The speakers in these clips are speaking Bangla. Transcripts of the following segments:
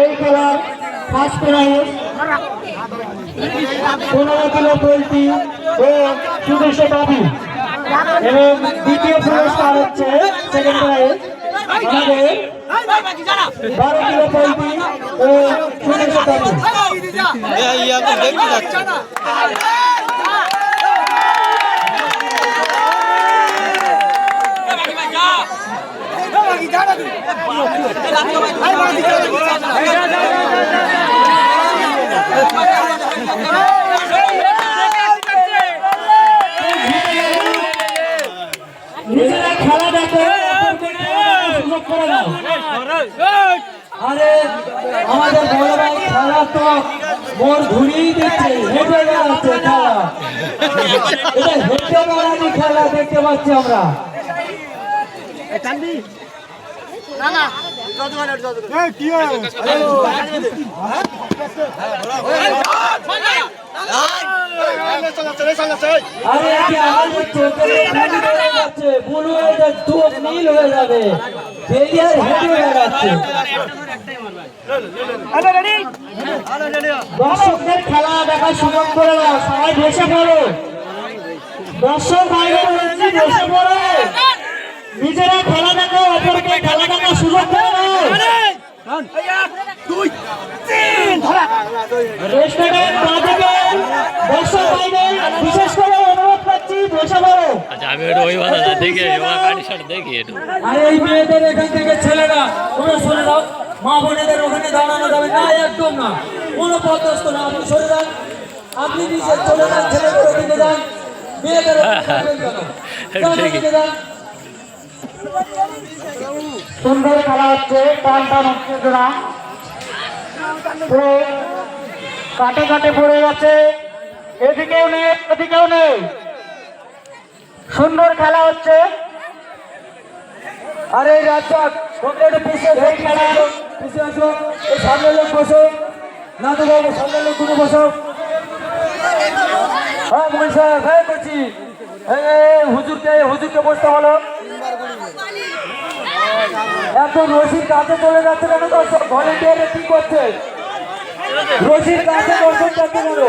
এই খেলার ফার্স্ট প্রাইজ 15 কিলো পোলট্রি ও 200 টাকা এবং দ্বিতীয় পুরস্কার হচ্ছে সেকেন্ড প্রাইজ আমাদের 12 কিলো পোলট্রি ও 200 টাকা। নিজেরা খেলা দেখো সুযোগ করে দাও। আরে আমাদের বড় ভাই খেলা তো মোর ঘুরিয়ে দিচ্ছে, হেঁটে বেড়াচ্ছে খেলা, এটা হেঁটে বেড়ানি খেলা দেখতে পাচ্ছি আমরা। দর্শকদের খেলা দেখার সুযোগ করে দাও, সবাই বসে পড়ো। দর্শক বাইরে বলছি বসে পড়ো, নিজেরা খেলা দেখো, অপরকে খেলা দেখার সুযোগ করে দাও। বিশেষ করে অনুরোধ করছি বসে পড়ো। আর এই মেয়েদের এখান থেকে ছেলেরা তোমরা সরে দাও, মা বোনেদের ওখানে দাঁড়ানো যাবে না, একদম না, কোনো পদস্থ না। আপনি সরে যান, আপনি নিচে চলে যান, ছেলেদের ওখানে যান, মেয়েদের যান। সুন্দর খেলা হচ্ছে, টান টান উত্তেজনা, কাটে কাটে পড়ে যাচ্ছে, এদিকেও নেই ওদিকেও নেই, সুন্দর খেলা হচ্ছে। আর এই রাজ্জাক পিছিয়ে খেলা পিছিয়ে আসো, এই সামনের লোক বসো না তো বাবু, সামনের লোক গুলো বসো। হ্যাঁ মহিন সাহেব, হ্যাঁ করছি, হুজুরকে বসতে বলো। এত রশির কাছে চলে যাচ্ছে কেন? দর্শক ভলেন্টিয়ারে কি করছে? রশির কাছে দর্শক যাচ্ছে কেন?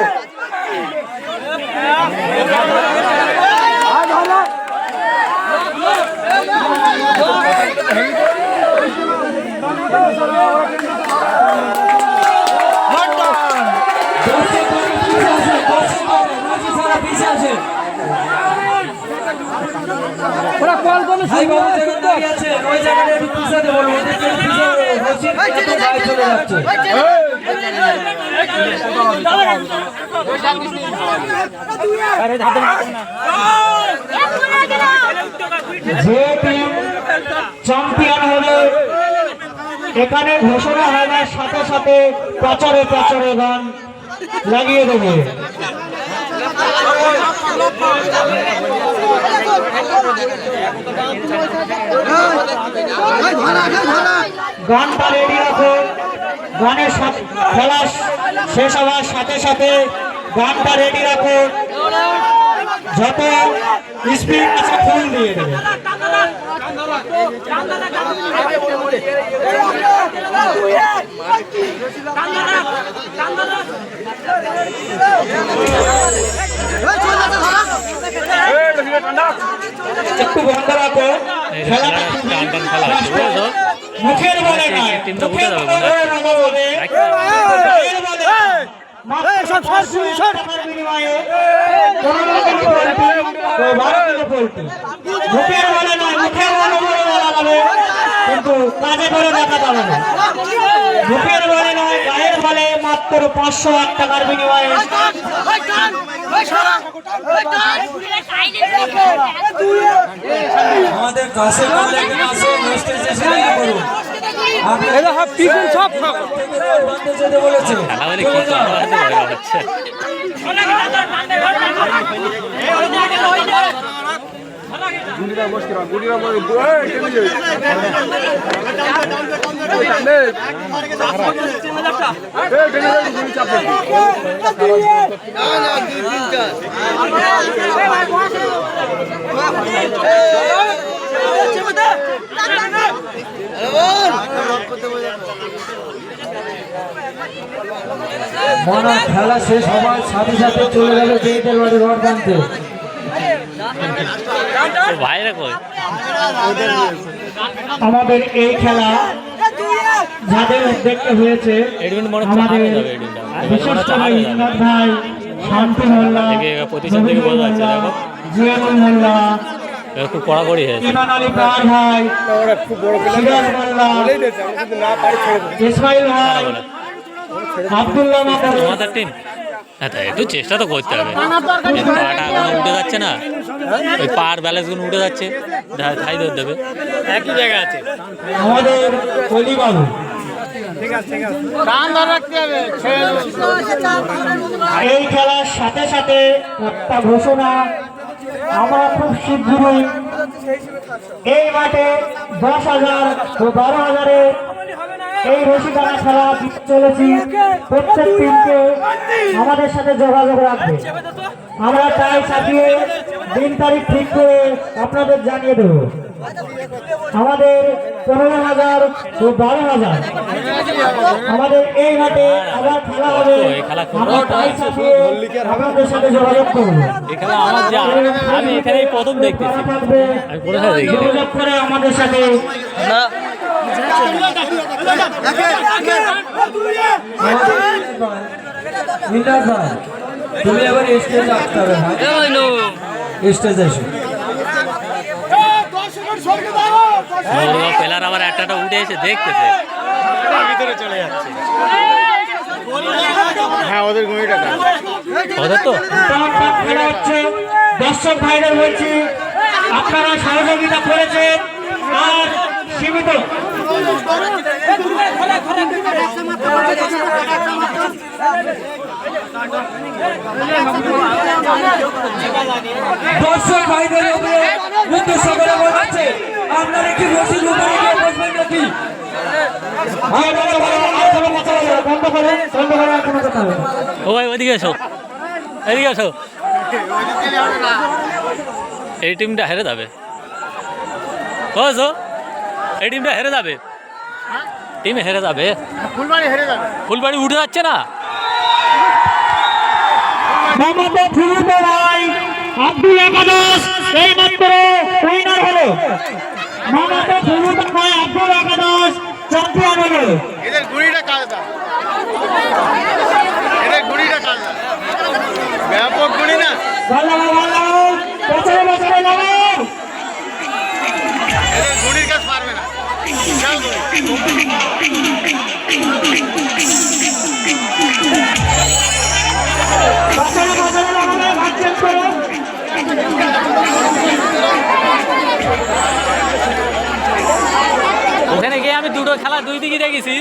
ওরা কল করে ওই জায়গাটা একটু পিছাতে বলবো, যে টিম চ্যাম্পিয়ন হবে এখানে ঘোষণা হওয়ার সাথে সাথে প্রচারে প্রচারে গান লাগিয়ে দেবে। গানটা রেডি রাখো, গানের সাথে খেলা শেষ হওয়ার সাথে সাথে গানটা রেডি রাখো, যত স্পিড আছে ফুল দিয়ে দেবে। একটু বন্ধ রাখো, খেলাটা মুখের বলে নয়, মুখের বলে কিন্তু কাজে করে দেখা যাবে না। মুখের বলে নয়, গায়ের বলে মাত্র 501 টাকার বিনিময়ে আমাদের কাছে বলেছে মনে খেলা শেষ হওয়ার সাথে সাথে চলে যাবে জয়ীদের বাড়ি রড বাঁধতে। আমাদের এই খেলা যাদের উদ্যোগে হয়েছে আমাদের বিশেষ করে ইন্দ্র ভাই, শান্তি মোল্লা, জিয়ানুল মোল্লা, খুব কড়াকড়ি হয়েছে। ইমান আলী পার ভাই, সিরাজ মোল্লা, ইসমাইল ভাই, আব্দুল্লাহ আমাদের টিম একটু চেষ্টা তো করতে হবে। পাটা এখনো উঠে যাচ্ছে না, ওই পার ব্যালেন্স গুলো উঠে যাচ্ছে, ঠাই ধরে দেবে একই জায়গায় আছে। আমাদের কলিবাবু এই খেলার সাথে সাথে একটা ঘোষণা, আমরা খুব শীঘ্রই এই মাঠে 10,000 ও 12,000-এ এই রশিদানা খেলা দিতে চলেছি। প্রত্যেক টিমকে আমাদের সাথে যোগাযোগ রাখবে। আমরা তাই ছাপিয়ে দিন তারিখ ঠিক করে আপনাদের জানিয়ে দেব। আমাদের 15,000 ও 12,000 আমাদের এই মাঠে আবার খেলা হবে। আমরা তাই ছাপিয়ে আপনাদের সাথে যোগাযোগ করবো। আমি এখানেই প্রথম দেখতেছি, যোগাযোগ করে আমাদের সাথে তুমি এবার স্টেজে আসতে হবে। স্টেজে এসো। প্লেয়ার আবার একটা উঠে এসে দেখতেছে, ভিতরে চলে যাচ্ছে। হ্যাঁ, ওদের গুঁড়িটা ওদের তো খেলা হচ্ছে। দর্শক ভাইদের বলছি, আপনারা সহযোগিতা করেছেন আর সীমিত দর্শক ভাইদের উদ্দেশ্য করে বলছে, আপনারা কি রশিদ উপরে গিয়ে বসবেন নাকি? ও ভাই ওইদিকে এসো, এদিকে এসো। এই টিমটা হেরে যাবে, এই টিমটা হেরে যাবে, টিম হেরে যাবে। ফুলবাড়ি উঠে যাচ্ছে না। আব্দুল একাদশ এই মাত্র উইনার হলো। মামাতে ফুলুদা ভাই আব্দুল একাদশ চ্যাম্পিয়ন হলো। এদের গুড়িটা কালদা, এদের গুড়িটা কালদা, ব্যাপক গুড়ি না। বছরে বছরে লাগো, এদের গুড়ির কাজ পারবে না। বছরে বছরে লাগাবে, ভাগ চেঞ্জ করো। ওখানে গিয়ে আমি দুটো খেলা দুই দিকে দেখেছি।